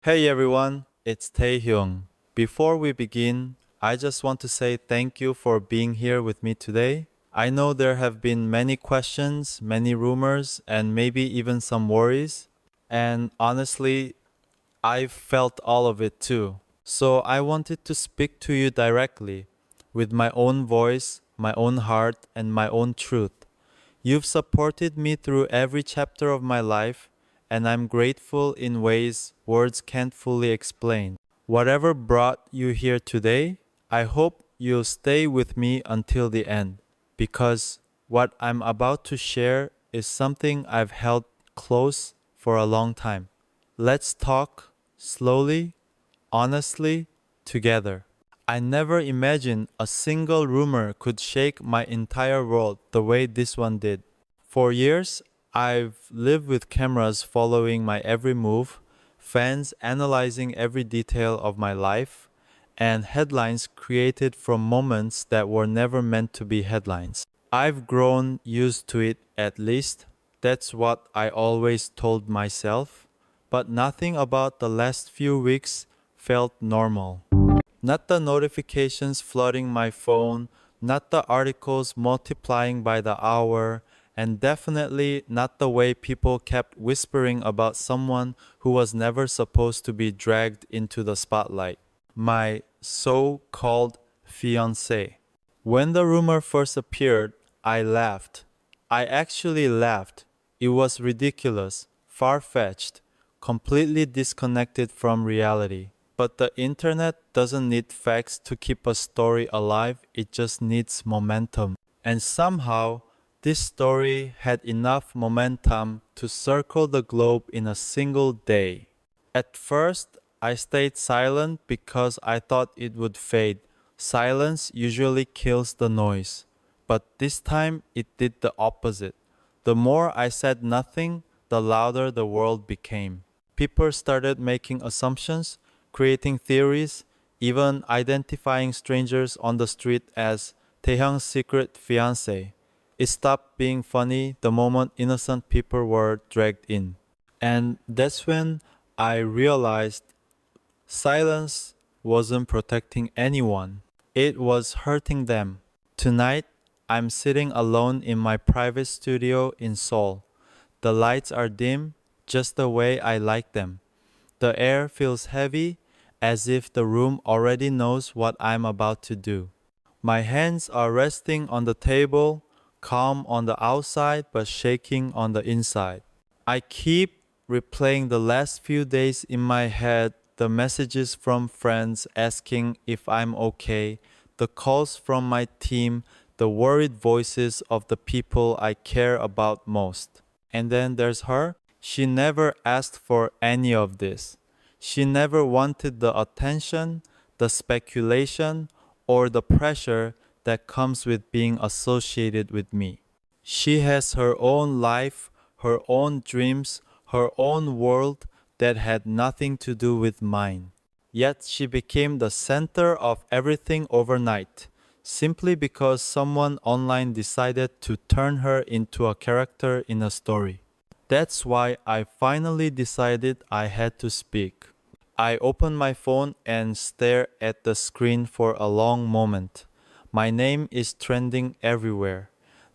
Hey everyone, it's Taehyung. Before we begin, I just want to say thank you for being here with me today. I know there have been many questions, many rumors, and maybe even some worries. And honestly, I've felt all of it too. So I wanted to speak to you directly, with my own voice, my own heart, and my own truth. You've supported me through every chapter of my life, and I'm grateful in ways words can't fully explain. Whatever brought you here today, I hope you'll stay with me until the end, because what I'm about to share is something I've held close for a long time. Let's talk slowly, honestly, together. I never imagined a single rumor could shake my entire world the way this one did. For years, I've lived with cameras following my every move, fans analyzing every detail of my life, and headlines created from moments that were never meant to be headlines. I've grown used to it at least. That's what I always told myself. But nothing about the last few weeks felt normal. Not the notifications flooding my phone, not the articles multiplying by the hour, and definitely not the way people kept whispering about someone who was never supposed to be dragged into the spotlight. My so called fiancé. When the rumor first appeared, I laughed. I actually laughed. It was ridiculous, far fetched, completely disconnected from reality. But the internet doesn't need facts to keep a story alive, it just needs momentum. And somehow, this story had enough momentum to circle the globe in a single day. At first, I stayed silent because I thought it would fade. Silence usually kills the noise. But this time, it did the opposite. The more I said nothing, the louder the world became. People started making assumptions, creating theories, even identifying strangers on the street as Taehyung's secret fiancé. It stopped being funny the moment innocent people were dragged in. And that's when I realized silence wasn't protecting anyone, it was hurting them. Tonight, I'm sitting alone in my private studio in Seoul. The lights are dim, just the way I like them. The air feels heavy, as if the room already knows what I'm about to do. My hands are resting on the table, calm on the outside but shaking on the inside. I keep replaying the last few days in my head, the messages from friends asking if I'm okay, the calls from my team, the worried voices of the people I care about most. And then there's her. She never asked for any of this. She never wanted the attention, the speculation, or the pressure that comes with being associated with me. She has her own life, her own dreams, her own world that had nothing to do with mine. Yet she became the center of everything overnight, simply because someone online decided to turn her into a character in a story. That's why I finally decided I had to speak. I open my phone and stare at the screen for a long moment. My name is trending everywhere.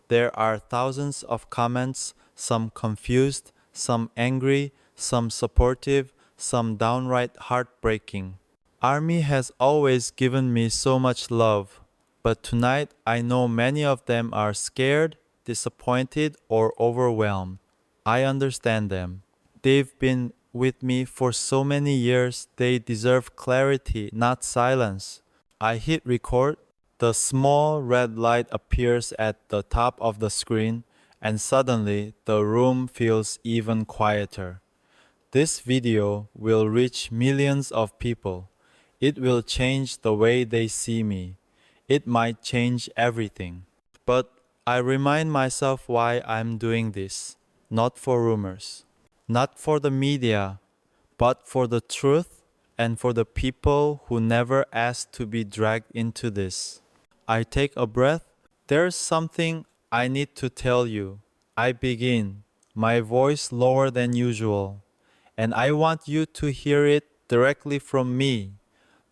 There are thousands of comments, some confused, some angry, some supportive, some downright heartbreaking. Army has always given me so much love, but tonight I know many of them are scared, disappointed, or overwhelmed. I understand them. They've been with me for so many years, they deserve clarity, not silence. I hit record. The small red light appears at the top of the screen, and suddenly the room feels even quieter. This video will reach millions of people. It will change the way they see me. It might change everything. But I remind myself why I'm doing this. Not for rumors, not for the media, but for the truth and for the people who never asked to be dragged into this. I take a breath. There's something I need to tell you. I begin, my voice lower than usual, and I want you to hear it directly from me,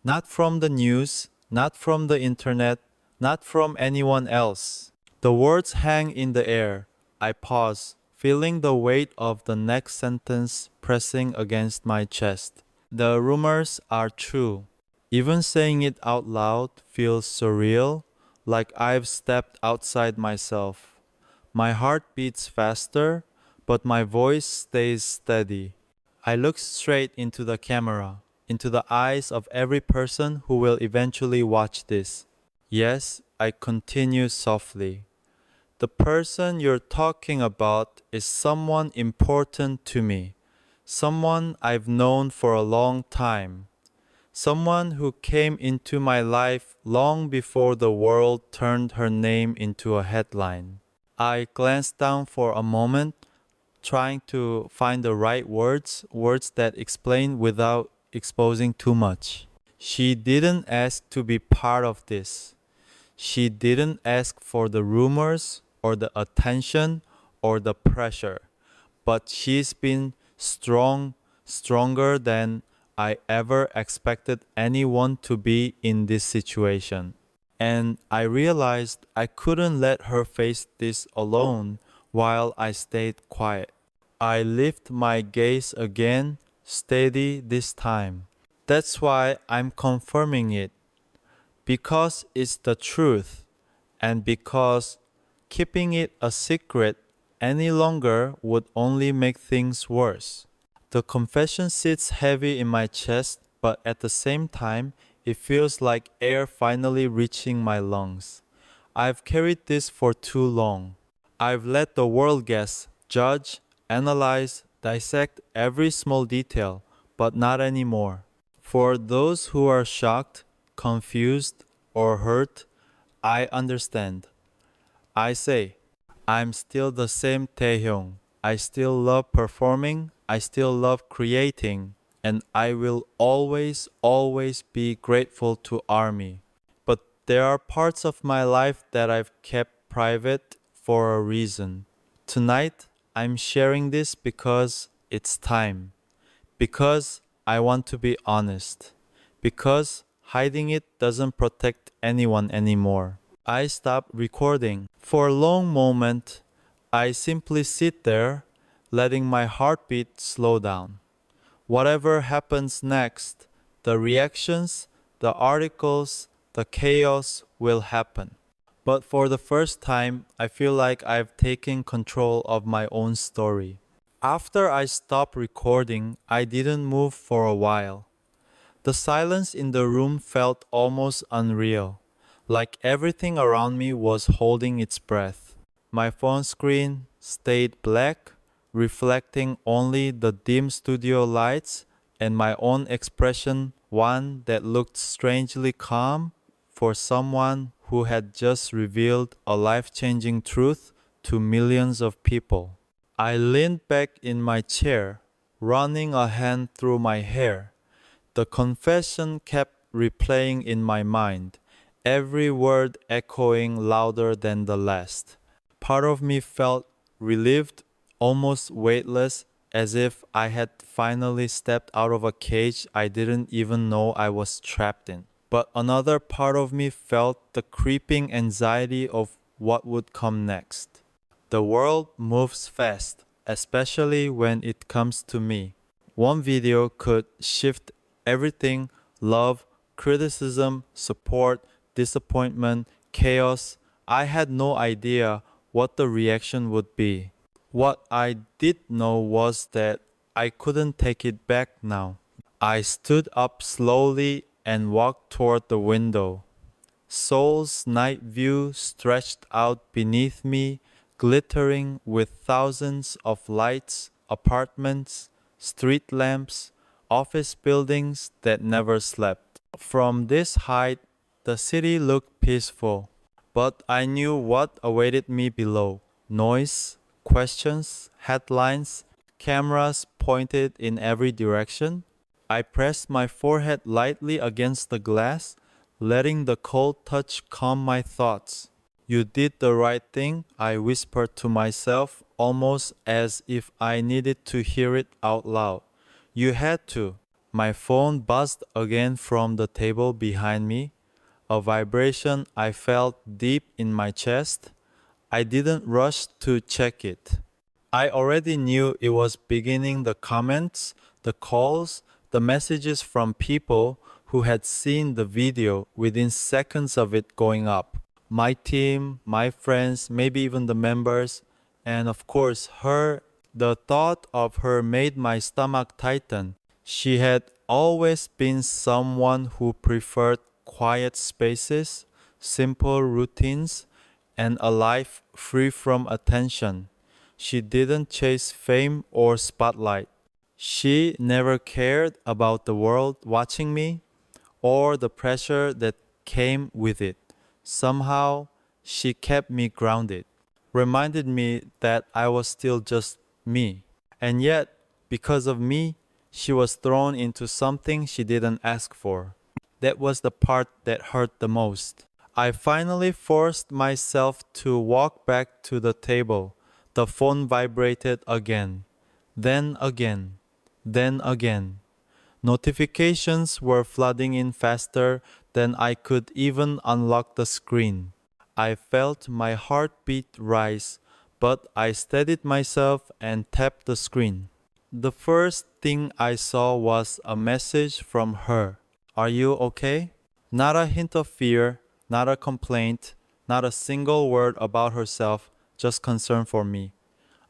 not from the news, not from the internet, not from anyone else. The words hang in the air. I pause, feeling the weight of the next sentence pressing against my chest. The rumors are true. Even saying it out loud feels surreal, like I've stepped outside myself. My heart beats faster, but my voice stays steady. I look straight into the camera, into the eyes of every person who will eventually watch this. Yes, I continue softly. The person you're talking about is someone important to me, someone I've known for a long time, someone who came into my life long before the world turned her name into a headline. I glanced down for a moment, trying to find the right words, words that explain without exposing too much. She didn't ask to be part of this. She didn't ask for the rumors or the attention or the pressure, but she's been stronger than I ever expected anyone to be in this situation. And I realized I couldn't let her face this alone while I stayed quiet. I lift my gaze again, steady this time. That's why I'm confirming it. Because it's the truth, and because keeping it a secret any longer would only make things worse. The confession sits heavy in my chest, but at the same time, it feels like air finally reaching my lungs. I've carried this for too long. I've let the world guess, judge, analyze, dissect every small detail, but not anymore. For those who are shocked, confused, or hurt, I understand. I say, I'm still the same Taehyung. I still love performing, I still love creating, and I will always be grateful to ARMY. But there are parts of my life that I've kept private for a reason. Tonight, I'm sharing this because it's time. Because I want to be honest. Because hiding it doesn't protect anyone anymore. I stop recording. For a long moment, I simply sit there, letting my heartbeat slow down. Whatever happens next, the reactions, the articles, the chaos will happen. But for the first time, I feel like I've taken control of my own story. After I stopped recording, I didn't move for a while. The silence in the room felt almost unreal, like everything around me was holding its breath. My phone screen stayed black, reflecting only the dim studio lights and my own expression, one that looked strangely calm for someone who had just revealed a life-changing truth to millions of people. I leaned back in my chair, running a hand through my hair. The confession kept replaying in my mind, every word echoing louder than the last. Part of me felt relieved, almost weightless, as if I had finally stepped out of a cage I didn't even know I was trapped in. But another part of me felt the creeping anxiety of what would come next. The world moves fast, especially when it comes to me. One video could shift everything: love, criticism, support, disappointment, chaos. I had no idea what the reaction would be. What I did know was that I couldn't take it back now. I stood up slowly and walked toward the window. Seoul's night view stretched out beneath me, glittering with thousands of lights, apartments, street lamps, office buildings that never slept. From this height, the city looked peaceful, but I knew what awaited me below: noise, questions, headlines, cameras pointed in every direction. I pressed my forehead lightly against the glass, letting the cold touch calm my thoughts. You did the right thing, I whispered to myself, almost as if I needed to hear it out loud. You had to. My phone buzzed again from the table behind me, a vibration I felt deep in my chest. I didn't rush to check it. I already knew it was beginning the comments, the calls, the messages from people who had seen the video within seconds of it going up. My team, my friends, maybe even the members, and of course her. The thought of her made my stomach tighten. She had always been someone who preferred quiet spaces, simple routines, and a life free from attention. She didn't chase fame or spotlight. She never cared about the world watching me or the pressure that came with it. Somehow, she kept me grounded, reminded me that I was still just me. And yet, because of me, she was thrown into something she didn't ask for. That was the part that hurt the most. I finally forced myself to walk back to the table. The phone vibrated again, then again, then again. Notifications were flooding in faster than I could even unlock the screen. I felt my heartbeat rise, but I steadied myself and tapped the screen. The first thing I saw was a message from her. Are you okay? Not a hint of fear, not a complaint, not a single word about herself, just concern for me.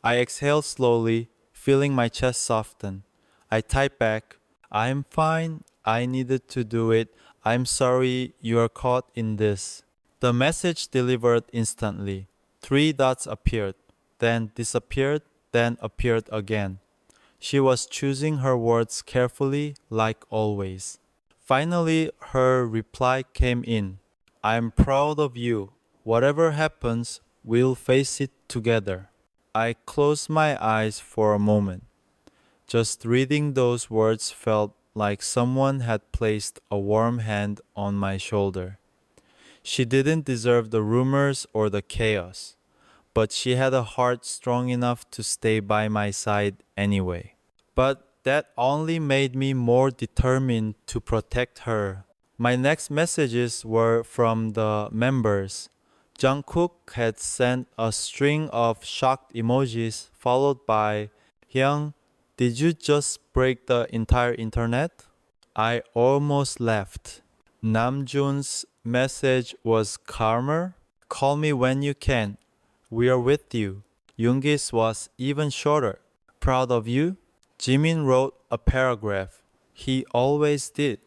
I exhaled slowly, feeling my chest soften. I typed back, I'm fine, I needed to do it. I'm sorry you are caught in this. The message delivered instantly. Three dots appeared, then disappeared, then appeared again. She was choosing her words carefully, like always. Finally, her reply came in. I'm proud of you. Whatever happens, we'll face it together. I closed my eyes for a moment. Just reading those words felt like someone had placed a warm hand on my shoulder. She didn't deserve the rumors or the chaos, but she had a heart strong enough to stay by my side anyway. But that only made me more determined to protect her. My next messages were from the members. Jungkook had sent a string of shocked emojis followed by Hyung, did you just break the entire internet? I almost laughed. Namjoon's message was calmer. Call me when you can. We are with you. Yoongi's was even shorter. Proud of you? Jimin wrote a paragraph. He always did.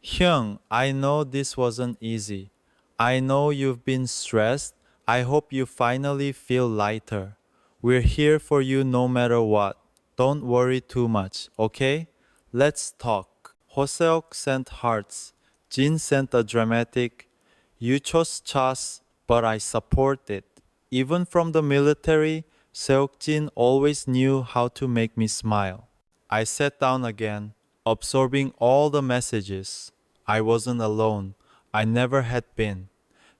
Hyung, I know this wasn't easy. I know you've been stressed. I hope you finally feel lighter. We're here for you no matter what. Don't worry too much, okay? Let's talk. Hoseok sent hearts. Jin sent a dramatic, you chose Chas, but I support it. Even from the military, Seok-jin always knew how to make me smile. I sat down again, absorbing all the messages. I wasn't alone. I never had been.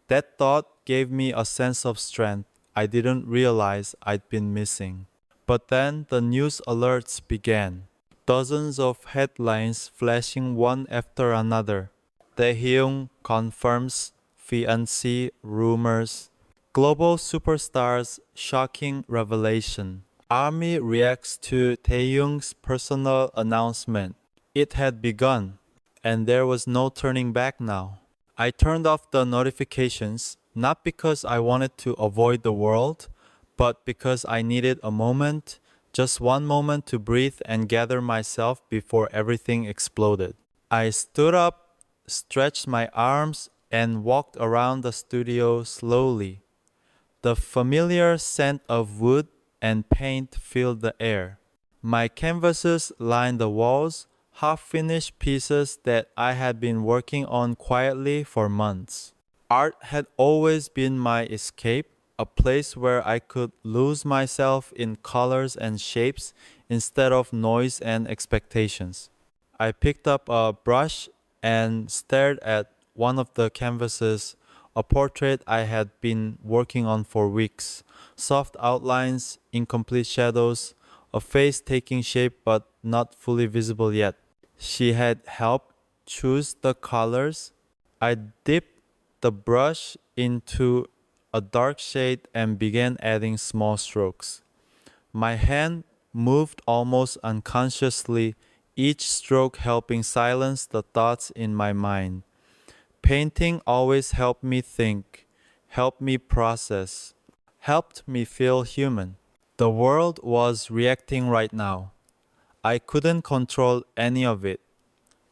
That thought gave me a sense of strength I didn't realize I'd been missing. But then the news alerts began. Dozens of headlines flashing one after another. Taehyung confirms fiancé rumors. Global superstars shocking revelation. ARMY reacts to Taehyung's personal announcement. It had begun, and there was no turning back now. I turned off the notifications, not because I wanted to avoid the world, but because I needed a moment, just one moment to breathe and gather myself before everything exploded. I stood up, stretched my arms, and walked around the studio slowly. The familiar scent of wood and paint filled the air. My canvases lined the walls, half-finished pieces that I had been working on quietly for months. Art had always been my escape, a place where I could lose myself in colors and shapes instead of noise and expectations. I picked up a brush and stared at one of the canvases, a portrait I had been working on for weeks. Soft outlines, incomplete shadows, a face taking shape but not fully visible yet. She had helped choose the colors. I dipped the brush into a dark shade and began adding small strokes. My hand moved almost unconsciously, each stroke helping silence the thoughts in my mind. Painting always helped me think, helped me process, helped me feel human. The world was reacting right now. I couldn't control any of it.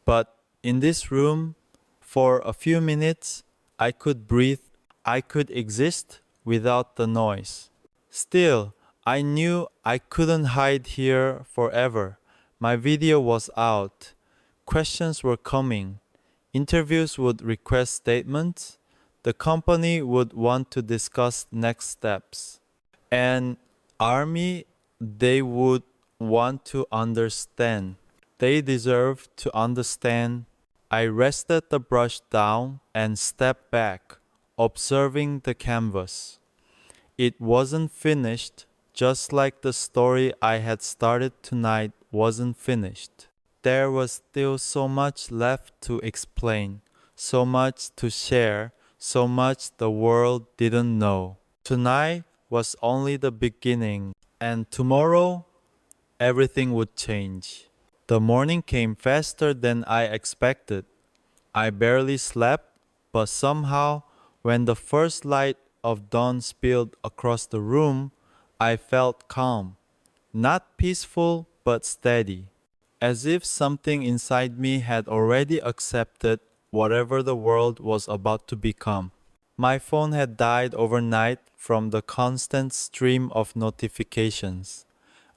But in this room, for a few minutes, I could breathe, I could exist without the noise. Still, I knew I couldn't hide here forever. My video was out. Questions were coming. Interviews would request statements. The company would want to discuss next steps. And ARMY, they would want to understand. They deserve to understand. I rested the brush down and stepped back, observing the canvas. It wasn't finished, just like the story I had started tonight wasn't finished. There was still so much left to explain, so much to share, so much the world didn't know. Tonight was only the beginning, and tomorrow everything would change. The morning came faster than I expected. I barely slept, but somehow, when the first light of dawn spilled across the room, I felt calm. Not peaceful, but steady. As if something inside me had already accepted whatever the world was about to become. My phone had died overnight from the constant stream of notifications.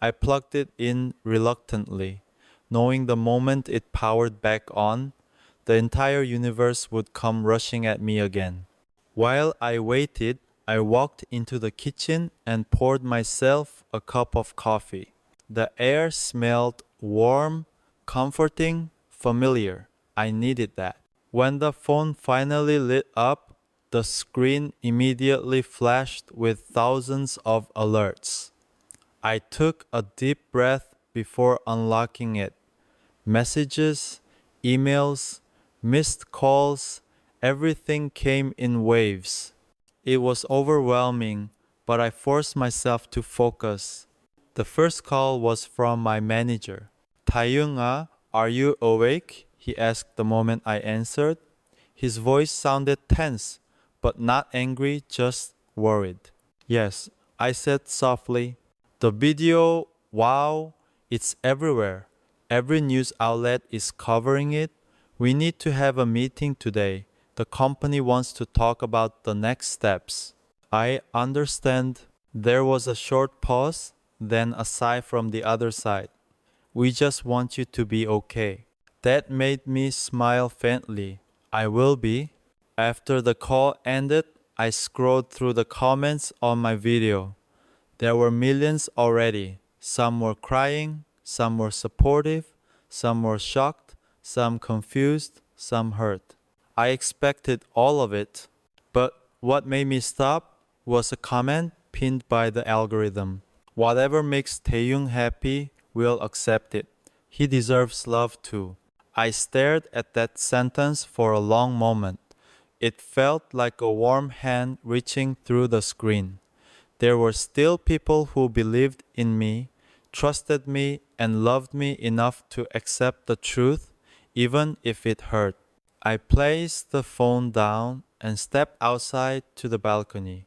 I plugged it in reluctantly, knowing the moment it powered back on, the entire universe would come rushing at me again. While I waited, I walked into the kitchen and poured myself a cup of coffee. The air smelled warm, comforting, familiar. I needed that. When the phone finally lit up, the screen immediately flashed with thousands of alerts. I took a deep breath before unlocking it. Messages, emails, missed calls, everything came in waves. It was overwhelming, but I forced myself to focus. The first call was from my manager. Taehyung, are you awake? He asked the moment I answered. His voice sounded tense, but not angry, just worried. Yes, I said softly. The video, wow, it's everywhere. Every news outlet is covering it. We need to have a meeting today. The company wants to talk about the next steps. I understand. There was a short pause, then a sigh from the other side. We just want you to be okay. That made me smile faintly. I will be. After the call ended, I scrolled through the comments on my video. There were millions already. Some were crying, some were supportive, some were shocked, some confused, some hurt. I expected all of it, but what made me stop was a comment pinned by the algorithm. Whatever makes Taehyung happy, we'll accept it. He deserves love too. I stared at that sentence for a long moment. It felt like a warm hand reaching through the screen. There were still people who believed in me, trusted me, and loved me enough to accept the truth, even if it hurt. I placed the phone down and stepped outside to the balcony.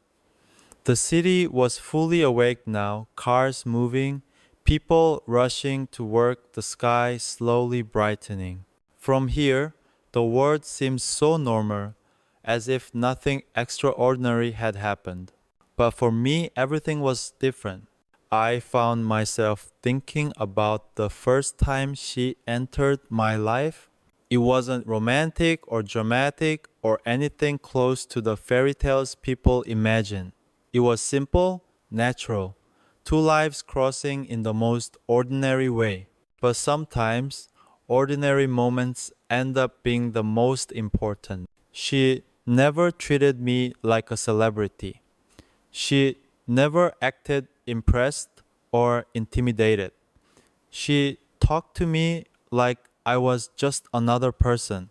The city was fully awake now, cars moving, people rushing to work, the sky slowly brightening. From here, the world seemed so normal, as if nothing extraordinary had happened. But for me, everything was different. I found myself thinking about the first time she entered my life. It wasn't romantic or dramatic or anything close to the fairy tales people imagine. It was simple, natural. Two lives crossing in the most ordinary way. But sometimes, ordinary moments end up being the most important. She never treated me like a celebrity. She never acted impressed or intimidated. She talked to me like I was just another person,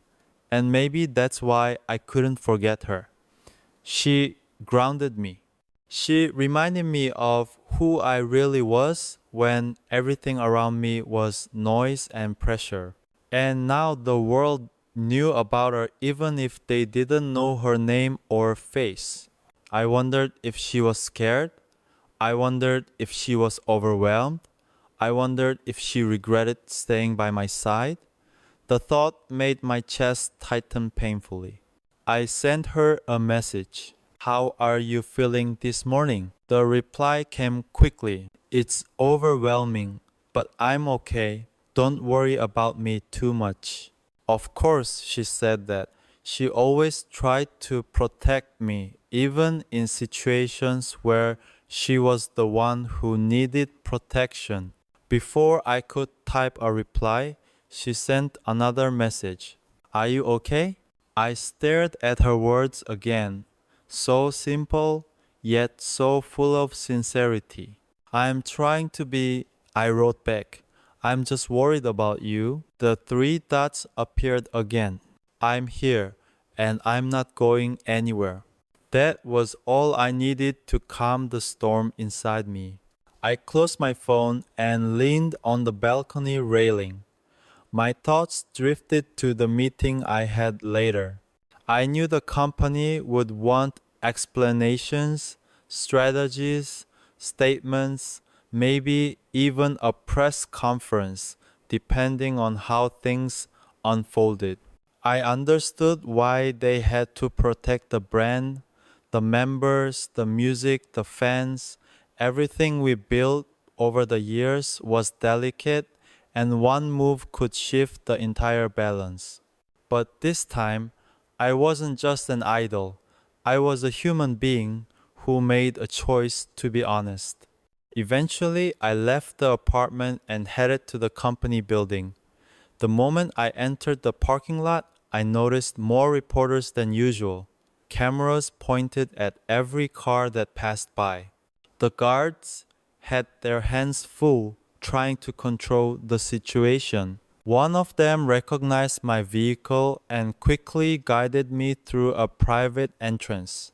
and maybe that's why I couldn't forget her. She grounded me. She reminded me of who I really was when everything around me was noise and pressure. And now the world knew about her even if they didn't know her name or face. I wondered if she was scared. I wondered if she was overwhelmed. I wondered if she regretted staying by my side. The thought made my chest tighten painfully. I sent her a message. How are you feeling this morning? The reply came quickly. It's overwhelming, but I'm okay. Don't worry about me too much. Of course, she said that. She always tried to protect me, even in situations where she was the one who needed protection. Before I could type a reply, she sent another message. Are you okay? I stared at her words again. So simple, yet so full of sincerity. I'm trying to be, I wrote back. I'm just worried about you. The three dots appeared again. I'm here, and I'm not going anywhere. That was all I needed to calm the storm inside me. I closed my phone and leaned on the balcony railing. My thoughts drifted to the meeting I had later. I knew the company would want explanations, strategies, statements, maybe even a press conference, depending on how things unfolded. I understood why they had to protect the brand, the members, the music, the fans. Everything we built over the years was delicate, and one move could shift the entire balance. But this time, I wasn't just an idol. I was a human being who made a choice to be honest. Eventually, I left the apartment and headed to the company building. The moment I entered the parking lot, I noticed more reporters than usual. Cameras pointed at every car that passed by. The guards had their hands full trying to control the situation. One of them recognized my vehicle and quickly guided me through a private entrance.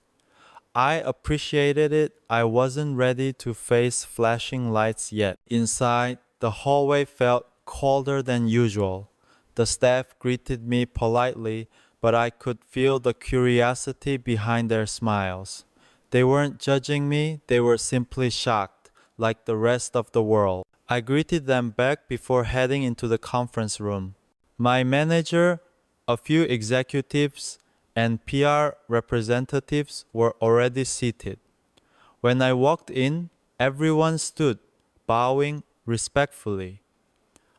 I appreciated it. I wasn't ready to face flashing lights yet. Inside, the hallway felt colder than usual. The staff greeted me politely, but I could feel the curiosity behind their smiles. They weren't judging me, they were simply shocked, like the rest of the world. I greeted them back before heading into the conference room. My manager, a few executives, and PR representatives were already seated. When I walked in, everyone stood, bowing respectfully.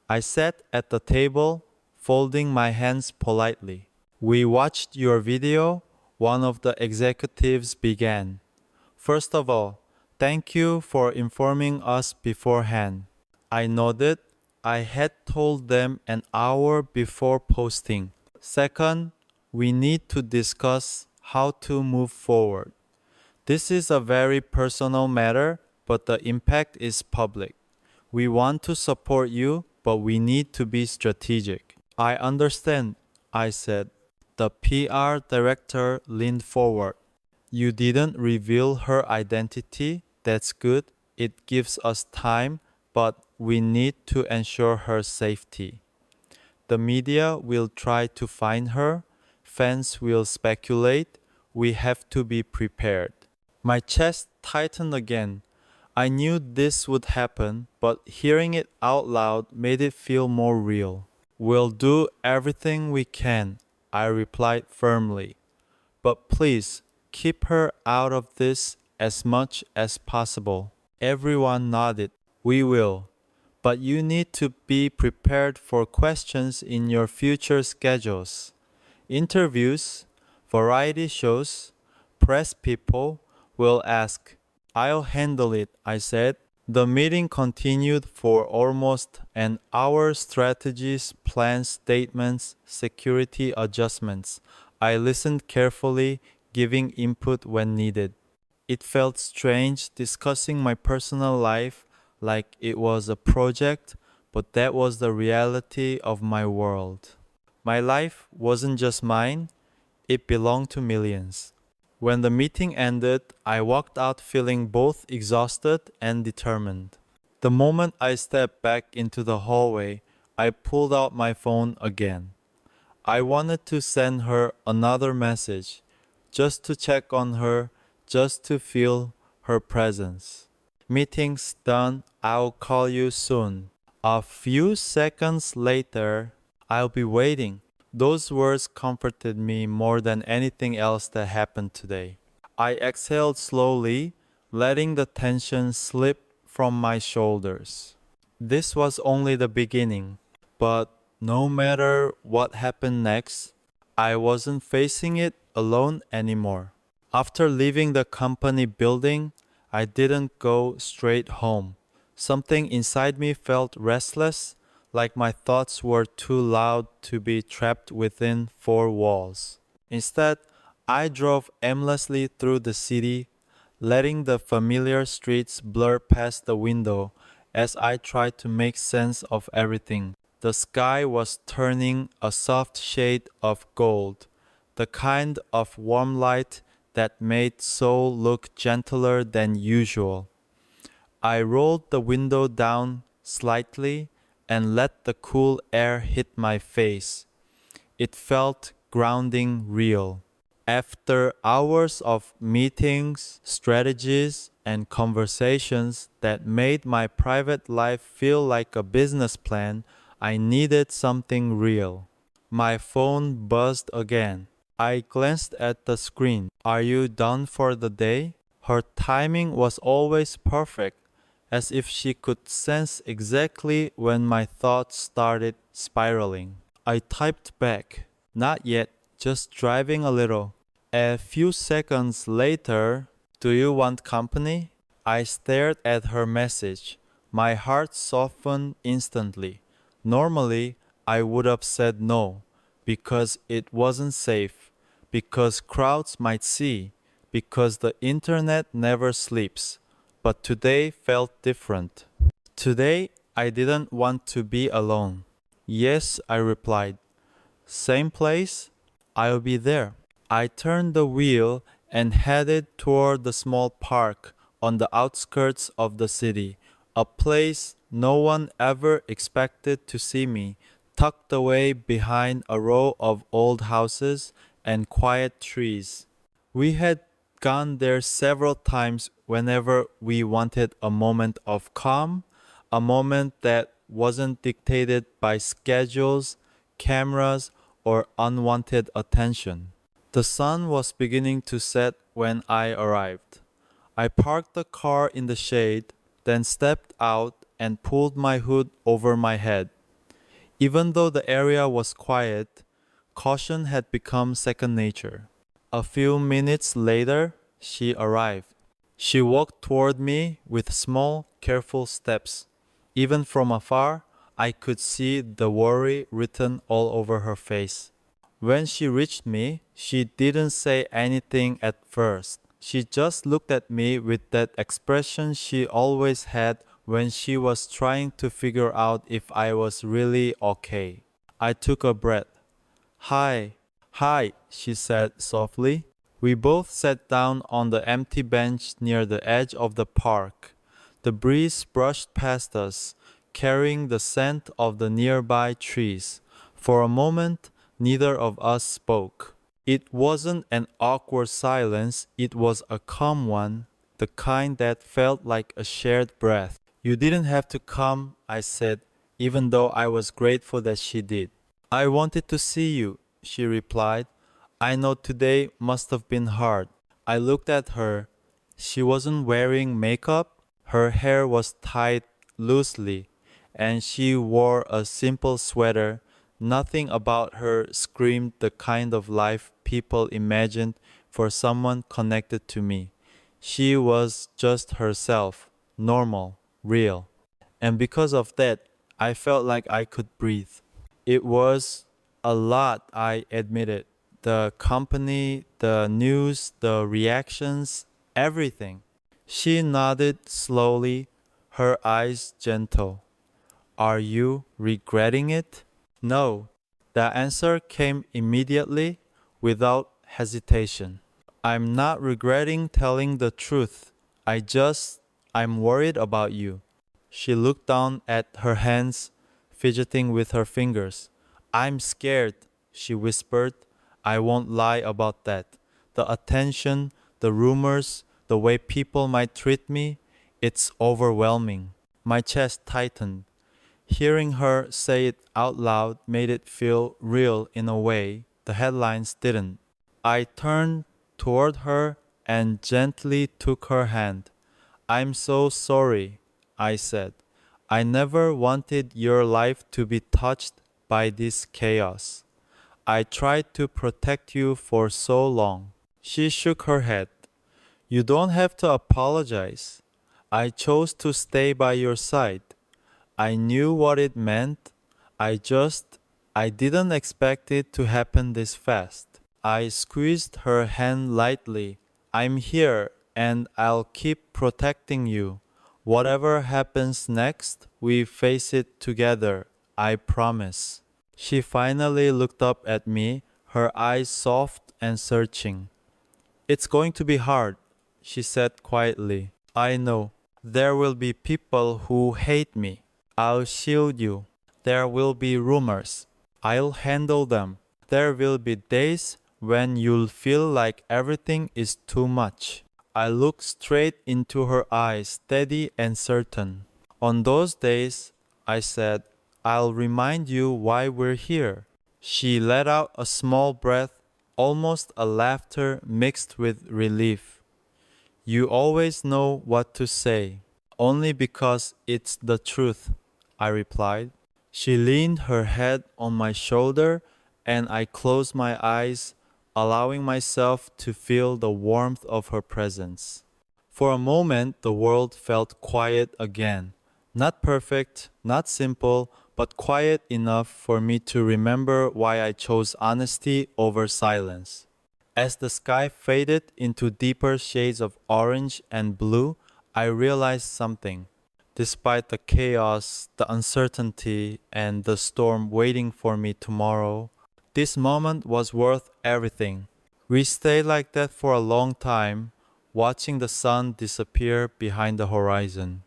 I sat at the table, folding my hands politely. We watched your video, one of the executives began. First of all, thank you for informing us beforehand. I nodded. I had told them an hour before posting. Second, we need to discuss how to move forward. This is a very personal matter, but the impact is public. We want to support you, but we need to be strategic. I understand, I said. The PR director leaned forward. You didn't reveal her identity. That's good. It gives us time, but we need to ensure her safety. The media will try to find her. Fans will speculate. We have to be prepared. My chest tightened again. I knew this would happen, but hearing it out loud made it feel more real. We'll do everything we can, I replied firmly. But please, keep her out of this as much as possible. Everyone nodded. We will. But you need to be prepared for questions in your future schedules. Interviews, variety shows, press people will ask. I'll handle it, I said. The meeting continued for almost an hour. Strategies, plans, statements, security adjustments. I listened carefully, giving input when needed. It felt strange discussing my personal life like it was a project, but that was the reality of my world. My life wasn't just mine, it belonged to millions. When the meeting ended, I walked out feeling both exhausted and determined. The moment I stepped back into the hallway, I pulled out my phone again. I wanted to send her another message, just to check on her, just to feel her presence. Meeting's done, I'll call you soon. A few seconds later, I'll be waiting. Those words comforted me more than anything else that happened today. I exhaled slowly, letting the tension slip from my shoulders. This was only the beginning, but no matter what happened next, I wasn't facing it alone anymore. After leaving the company building, I didn't go straight home. Something inside me felt restless, like my thoughts were too loud to be trapped within four walls. Instead, I drove aimlessly through the city, letting the familiar streets blur past the window as I tried to make sense of everything. The sky was turning a soft shade of gold, the kind of warm light that made Seoul look gentler than usual. I rolled the window down slightly and let the cool air hit my face. It felt grounding real. After hours of meetings, strategies, and conversations that made my private life feel like a business plan, I needed something real. My phone buzzed again. I glanced at the screen. Are you done for the day? Her timing was always perfect, as if she could sense exactly when my thoughts started spiraling. I typed back, not yet, just driving a little. A few seconds later, do you want company? I stared at her message. My heart softened instantly. Normally, I would have said no, because it wasn't safe, because crowds might see, because the internet never sleeps. But today felt different. Today, I didn't want to be alone. Yes, I replied. Same place? I'll be there. I turned the wheel and headed toward the small park on the outskirts of the city, a place no one ever expected to see me, tucked away behind a row of old houses and quiet trees. We had gone there several times whenever we wanted a moment of calm, a moment that wasn't dictated by schedules, cameras, or unwanted attention. The sun was beginning to set when I arrived. I parked the car in the shade, then stepped out and pulled my hood over my head. Even though the area was quiet, caution had become second nature. A few minutes later, she arrived. She walked toward me with small, careful steps. Even from afar, I could see the worry written all over her face. When she reached me, she didn't say anything at first. She just looked at me with that expression she always had when she was trying to figure out if I was really okay. I took a breath. Hi, hi, she said softly. We both sat down on the empty bench near the edge of the park. The breeze brushed past us, carrying the scent of the nearby trees. For a moment, neither of us spoke. It wasn't an awkward silence, it was a calm one, the kind that felt like a shared breath. You didn't have to come, I said, even though I was grateful that she did. I wanted to see you, she replied. I know today must have been hard. I looked at her. She wasn't wearing makeup. Her hair was tied loosely, and she wore a simple sweater. Nothing about her screamed the kind of life people imagined for someone connected to me. She was just herself, normal, real. And because of that, I felt like I could breathe. It was a lot, I admitted. The company, the news, the reactions, everything. She nodded slowly, her eyes gentle. Are you regretting it? No. The answer came immediately, without hesitation. I'm not regretting telling the truth. I'm worried about you. She looked down at her hands, fidgeting with her fingers. I'm scared, she whispered. I won't lie about that. The attention, the rumors, the way people might treat me, it's overwhelming. My chest tightened. Hearing her say it out loud made it feel real in a way the headlines didn't. I turned toward her and gently took her hand. I'm so sorry, I said. I never wanted your life to be touched by this chaos. I tried to protect you for so long. She shook her head. You don't have to apologize. I chose to stay by your side. I knew what it meant. I just, I didn't expect it to happen this fast. I squeezed her hand lightly. I'm here and I'll keep protecting you. Whatever happens next, we face it together. I promise. She finally looked up at me, her eyes soft and searching. It's going to be hard, she said quietly. I know. There will be people who hate me. I'll shield you. There will be rumors. I'll handle them. There will be days when you'll feel like everything is too much. I looked straight into her eyes, steady and certain. On those days, I said, I'll remind you why we're here. She let out a small breath, almost a laughter mixed with relief. You always know what to say, only because it's the truth, I replied. She leaned her head on my shoulder and I closed my eyes, allowing myself to feel the warmth of her presence. For a moment, the world felt quiet again. Not perfect, not simple, but quiet enough for me to remember why I chose honesty over silence. As the sky faded into deeper shades of orange and blue, I realized something. Despite the chaos, the uncertainty, and the storm waiting for me tomorrow, this moment was worth everything. We stayed like that for a long time, watching the sun disappear behind the horizon.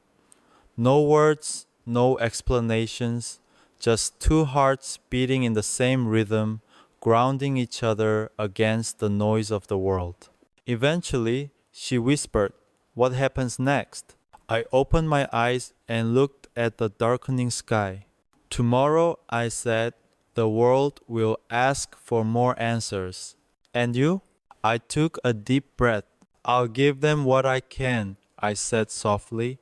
No words, no explanations, just two hearts beating in the same rhythm, grounding each other against the noise of the world. Eventually, she whispered, "What happens next?" I opened my eyes and looked at the darkening sky. "Tomorrow," I said, "the world will ask for more answers." "And you?" I took a deep breath. "I'll give them what I can," I said softly,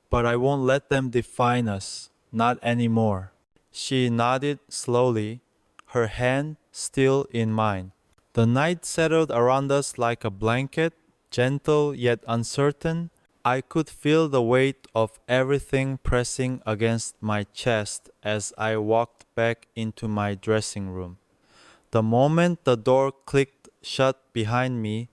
"but I won't let them define us, not anymore." She nodded slowly, her hand still in mine. The night settled around us like a blanket, gentle yet uncertain. I could feel the weight of everything pressing against my chest as I walked back into my dressing room. The moment the door clicked shut behind me,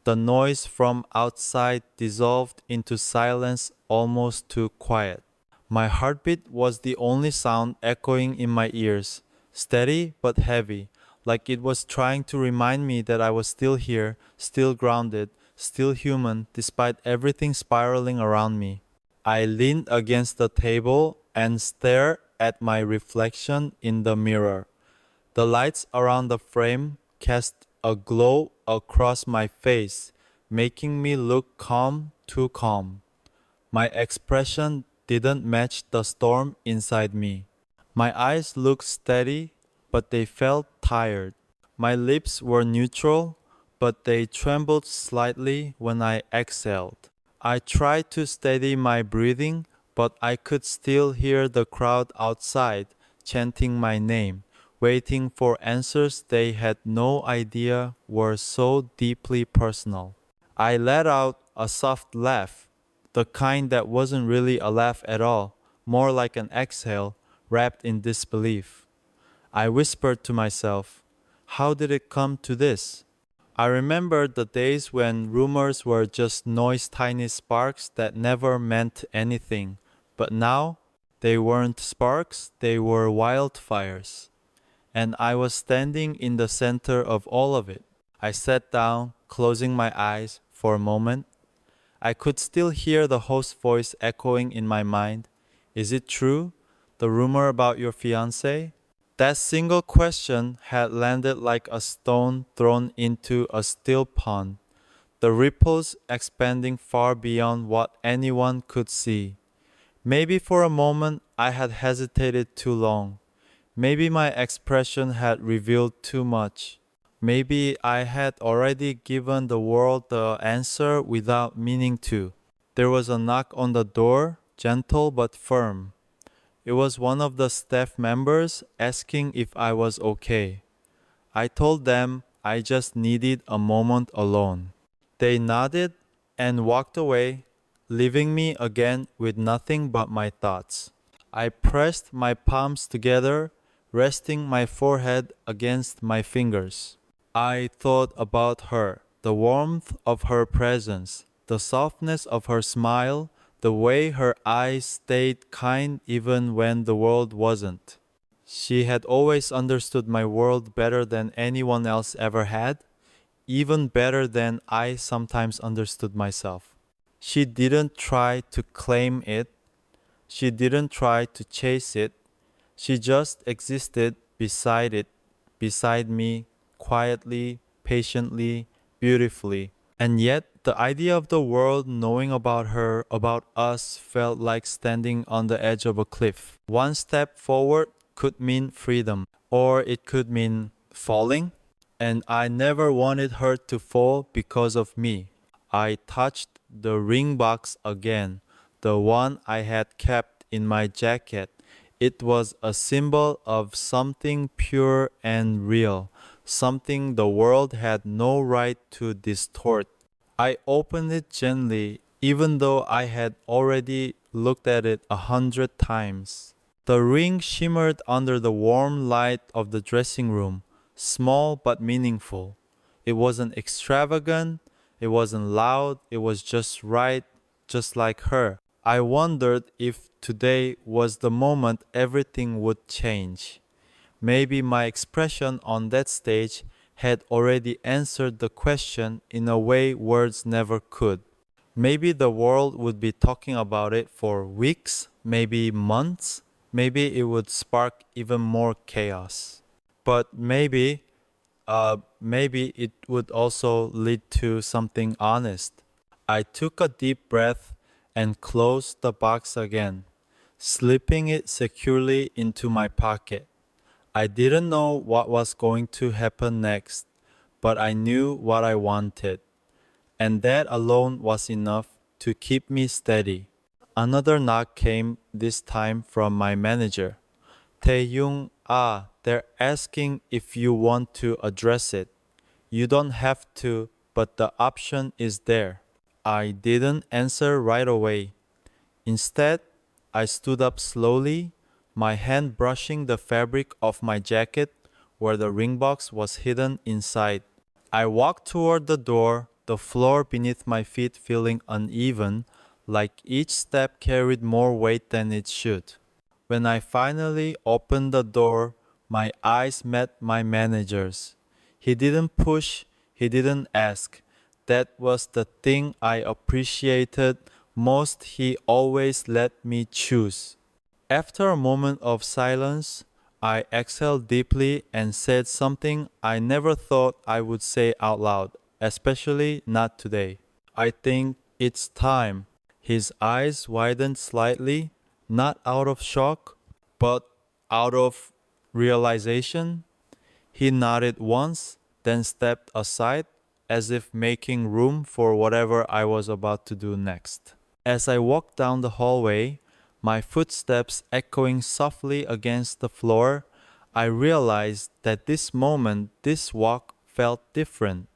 the noise from outside dissolved into silence almost too quiet. My heartbeat was the only sound echoing in my ears, steady but heavy, like it was trying to remind me that I was still here, still grounded, still human despite everything spiraling around me. I leaned against the table and stared at my reflection in the mirror. The lights around the frame cast a glow across my face, making me look calm, too calm. My expression didn't match the storm inside me. My eyes looked steady, but they felt tired. My lips were neutral, but they trembled slightly when I exhaled. I tried to steady my breathing, but I could still hear the crowd outside chanting my name, waiting for answers they had no idea were so deeply personal. I let out a soft laugh, the kind that wasn't really a laugh at all, more like an exhale wrapped in disbelief. I whispered to myself, how did it come to this? I remembered the days when rumors were just noise tiny sparks that never meant anything. But now, They weren't sparks, they were wildfires. And I was standing in the center of all of it. I sat down, closing my eyes for a moment. I could still hear the host's voice echoing in my mind. Is it true? The rumor about your fiancé? That single question had landed like a stone thrown into a still pond, the ripples expanding far beyond what anyone could see. Maybe for a moment I had hesitated too long. Maybe my expression had revealed too much. Maybe I had already given the world the answer without meaning to. There was a knock on the door, gentle but firm. It was one of the staff members asking if I was okay. I told them I just needed a moment alone. They nodded and walked away, leaving me again with nothing but my thoughts. I pressed my palms together, resting my forehead against my fingers. I thought about her, the warmth of her presence, the softness of her smile, the way her eyes stayed kind even when the world wasn't. She had always understood my world better than anyone else ever had, even better than I sometimes understood myself. She didn't try to claim it. She didn't try to chase it. She just existed beside me, quietly, patiently, beautifully. And yet, the idea of the world knowing about her, about us, felt like standing on the edge of a cliff. One step forward could mean freedom, or it could mean falling. And I never wanted her to fall because of me. I touched the ring box again, the one I had kept in my jacket. It was a symbol of something pure and real, something the world had no right to distort. I opened it gently, even though I had already looked at it 100 times. The ring shimmered under the warm light of the dressing room, small but meaningful. It wasn't extravagant, it wasn't loud, it was just right, just like her. I wondered if today was the moment everything would change. Maybe my expression on that stage had already answered the question in a way words never could. Maybe the world would be talking about it for weeks, maybe months, maybe it would spark even more chaos. But maybe it would also lead to something honest. I took a deep breath and closed the box again, slipping it securely into my pocket. I didn't know what was going to happen next, but I knew what I wanted, and that alone was enough to keep me steady. Another knock came, this time from my manager. Taehyung, they're asking if you want to address it. You don't have to, but the option is there. I didn't answer right away. Instead, I stood up slowly, my hand brushing the fabric of my jacket where the ring box was hidden inside. I walked toward the door, the floor beneath my feet feeling uneven, like each step carried more weight than it should. When I finally opened the door, my eyes met my manager's. He didn't push, he didn't ask. That was the thing I appreciated most. He always let me choose. After a moment of silence, I exhaled deeply and said something I never thought I would say out loud, especially not today. I think it's time. His eyes widened slightly, not out of shock, but out of realization. He nodded once, then stepped aside, as if making room for whatever I was about to do next. As I walked down the hallway, my footsteps echoing softly against the floor, I realized that this moment, this walk felt different.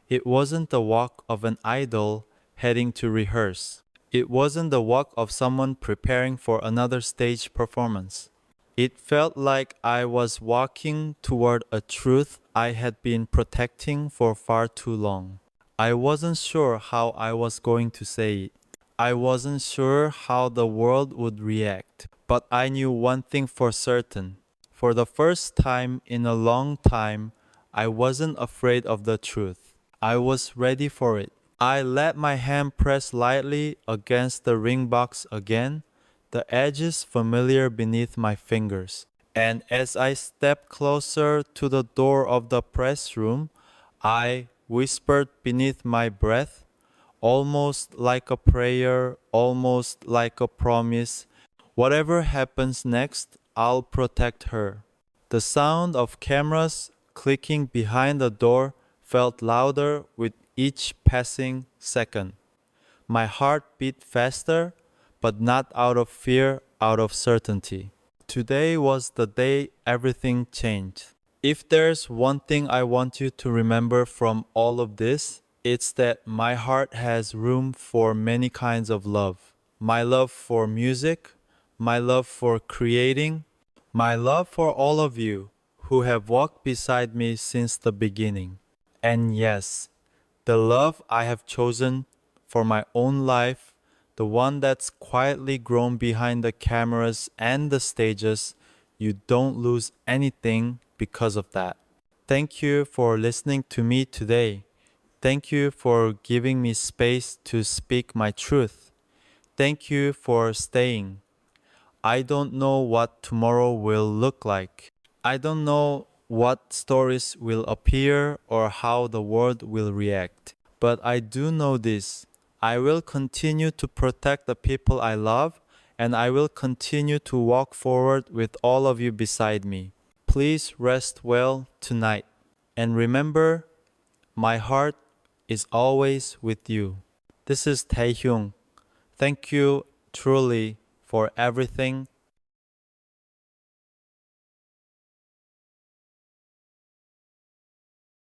It wasn't the walk of an idol heading to rehearse. It wasn't the walk of someone preparing for another stage performance. It felt like I was walking toward a truth I had been protecting for far too long. I wasn't sure how I was going to say it. I wasn't sure how the world would react. But I knew one thing for certain. For the first time in a long time, I wasn't afraid of the truth. I was ready for it. I let my hand press lightly against the ring box again, the edges familiar beneath my fingers. And as I stepped closer to the door of the press room, I whispered beneath my breath, almost like a prayer, almost like a promise. Whatever happens next, I'll protect her. The sound of cameras clicking behind the door felt louder with each passing second. My heart beat faster, but not out of fear, out of certainty. Today was the day everything changed. If there's one thing I want you to remember from all of this, it's that my heart has room for many kinds of love. My love for music, my love for creating, my love for all of you who have walked beside me since the beginning. And yes, the love I have chosen for my own life, the one that's quietly grown behind the cameras and the stages, you don't lose anything because of that. Thank you for listening to me today. Thank you for giving me space to speak my truth. Thank you for staying. I don't know what tomorrow will look like. I don't know what stories will appear or how the world will react. But I do know this. I will continue to protect the people I love, and I will continue to walk forward with all of you beside me. Please rest well tonight. And remember, my heart is always with you. This is Taehyung. Thank you truly for everything